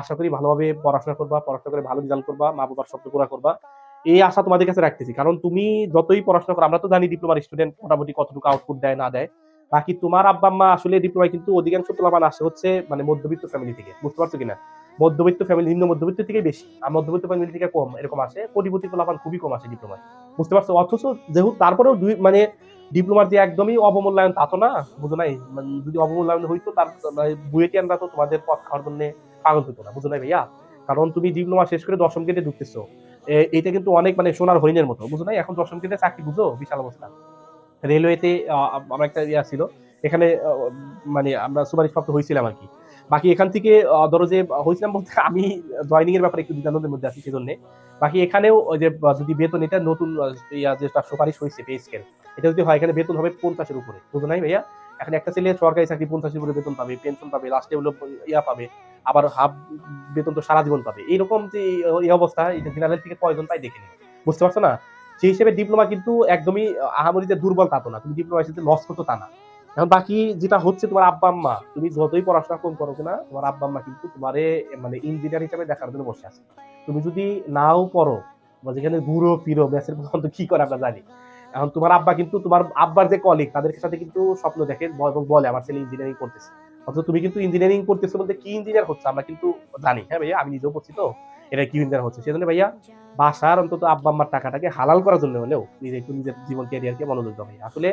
আশা করি ভালোভাবে পড়াশোনা করবা, পড়াশোনা করে ভালো রেজাল্ট করবা, মা বাবার স্বপ্ন পুরা করবা, এই আশা তোমাদের কাছে রাখতেছি। কারণ তুমি যতই পড়াশোনা করো, আমরা তো জানি ডিপ্লোমার স্টুডেন্ট মোটামুটি কতটুকু আউটপুট দেয় না দেয়। বাকি তোমার আব্বা আম্মা আসলে ডিপ্লোমায় কিন্তু অধিকাংশ পোলাপান আসে হচ্ছে মানে মধ্যবিত্ত ফ্যামিলি থেকে, বুঝতে পারছো কিনা? মধ্যবিত্ত ফ্যামিলি, নিম্ন মধ্যবিত্ত থেকে বেশি, আর মধ্যবিত্ত ফ্যামিলি থেকে কম এরকম আসে। কোটিপতি পোলাপান খুবই কম আসে ডিপ্লোমায়, বুঝতে পারছো? অথচ যেহেতু তারপরেও দুই মানে ডিপ্লোমার যে একদমই অবমূল্যায়ন তা তো না, বুঝো নাই? যদি অবমূল্যায়ন হইতো তার বুয়েটিয়ানরা তো তোমাদের পথ খাওয়ার জন্য পাগল হইতো না, বুঝো নাই ভাইয়া? কারণ তুমি ডিপ্লোমা শেষ করে দশম গ্রেডে ঢুকতেছো, এটা কিন্তু অনেক মানে সোনার হরিণের মতো, বুঝো নাই? এখন দশম গ্রেডে চাকরি, বুঝো বিশাল অবস্থা। রেলওয়েতে আমার একটা ইয়া ছিল, এখানে মানে আমরা সুপারিশপ্রাপ্ত হয়েছিলাম আর কি। বাকি এখান থেকে ধরো যে হয়েছিলাম বলতে আমি জয়নিং এর ব্যাপারে একটু দ্বিধাদ্বন্দ্বের মধ্যে আছি সেজন্য। বাকি এখানেও ওই যে যদি বেতন এটা নতুন ইয়া যেটা সুপারিশ হয়েছে পে স্কেল, এটা যদি হয় এখানে বেতন হবে 50-এর উপরে, বুঝো নাই ভাইয়া? এখন একটা ছেলে সরকারি চাকরি 50-এর উপরে বেতন পাবে, পেনশন পাবে, লাস্টে হলো ইয়া পাবে, আবার হাফ বেতন তো সারা জীবন পাবে। এইরকম যে এই অবস্থা, এটা জেনারেল থেকে কয়জন পাই দেখে নিন, বুঝতে পারছো না? সেই হিসেবে ডিপ্লোমা কিন্তু একদমই আহামরি যে দুর্বল তা তো না, তুমি ডিপ্লোমা এসে লস করতো তা না। এখন বাকি যেটা হচ্ছে, তোমার আব্বা আম্মা তুমি যতই পড়াশোনা কম করো না, তোমার আব্বা আম্মা কিন্তু তোমারে মানে ইঞ্জিনিয়ার হিসেবে দেখার জন্য বসে আছে। তুমি যদি নাও পড়ো বা যেখানে ঘুরো ফিরো ম্যাচের পর্যন্ত কি করে আমরা জানি। এখন তোমার আব্বা কিন্তু তোমার আব্বার যে কলিগ তাদের সাথে কিন্তু স্বপ্ন দেখে এবং বলে আমার ছেলে ইঞ্জিনিয়ারিং করতেছে। অথচ তুমি কিন্তু ইঞ্জিনিয়ারিং করতেছো বলতে কি ইঞ্জিনিয়ার হচ্ছে আমরা কিন্তু জানি। হ্যাঁ ভাইয়া, আমি নিজেও পড়ছি তো, এটা কি ইঞ্জিনিয়ার হচ্ছে। সেজন্য ভাইয়া বাসার অন্তত আব্বা আম্মার টাকাটাকে হালাল করার জন্য হলেও নিজে একটু নিজের জীবন ক্যারিয়ারকে মনোযোগ দাও ভাইয়া। আসলে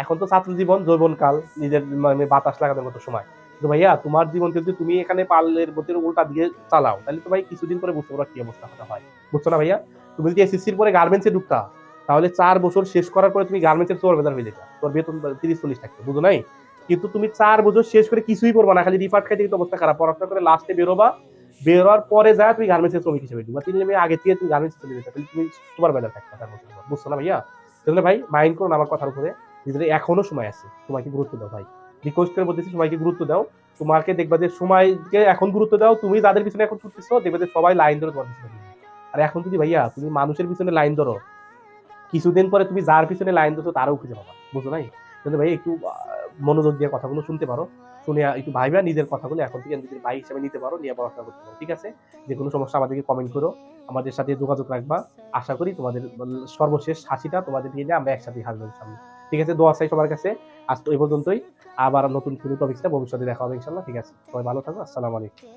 এখন তো ছাত্র জীবন, যৌবনকাল, নিজের মানে বাতাস লাগানোর মতো সময়। কিন্তু ভাইয়া তোমার জীবনকে যদি তুমি এখানে পালের গতির উল্টা দিয়ে চালাও, তাহলে তো ভাই কিছুদিন পরে বুঝতে পারো কি অবস্থা হতে হয়, বুঝছো না ভাইয়া? তুমি যদি এসএসসির পরে গার্মেন্টসে ঢুকতা, তাহলে 4 বছর শেষ করার পরে তুমি গার্মেন্টসের চোর বেজার হয়ে যেতা, তোর বেতন 30-40 থাকতো, বুঝো নাই? কিন্তু তুমি 4 বছর শেষ করে কিছুই করবা না, খালি রিফার্ট খাইতে কিন্তু অবস্থা খারাপ, পড়াশোনা করে লাস্টে বেরোবা, বেরোয়ার পরে যায় তুমি গার্মেন্টসের শ্রমিক হিসেবে ঢুকবা। 3 আগে থেকে তুমি গার্মেন্টসে চলে যেতে, তাহলে তুমি সুপার বেজার থাকতা 4 বছর পর, বুঝছো না ভাইয়া? সেজন্য ভাই মাইন্ড করো না আমার কথার উপরে, নিজের এখনো সময় আছে, সময়কে গুরুত্ব দাও ভাই। রিকোয়েস্ট করে বলতেছি সময়কে গুরুত্ব দাও। তোমাকে দেখবা যে সময়কে এখন গুরুত্ব দাও, তুমি যাদের পিছনে এখন ছুটতেছো দেখবে যে সবাই লাইন ধরে তোমার পিছনে ঘুরবে। আর এখন যদি ভাইয়া তুমি মানুষের পিছনে লাইন ধরো, কিছুদিন পরে তুমি যার পিছনে লাইন ধরছো তারও খুঁজে পাবা, বুঝো নাই? কিন্তু ভাই একটু মনোযোগ দিয়ে কথাগুলো শুনতে পারো, শুনে একটু ভাইবা নিজের কথাগুলো এখন থেকে নিজের ভাই হিসেবে নিতে পারো, নিয়ে পড়াশোনা করতে পারো, ঠিক আছে? যে কোনো সমস্যা আমাদেরকে কমেন্ট করো, আমাদের সাথে যোগাযোগ রাখবা। আশা করি তোমাদের সর্বশেষ হাসিটা তোমাদের দিয়ে আমরা একসাথে হাসবো সামনে, ঠিক আছে? দোয়া চাই সবার কাছে। আজ তো এই পর্যন্তই, আবার নতুন কোনো টপিক্সটা ভবিষ্যতে দেখা হবে ইনশাল্লাহ, ঠিক আছে? সবাই ভালো থাকো, আসসালামু আলাইকুম।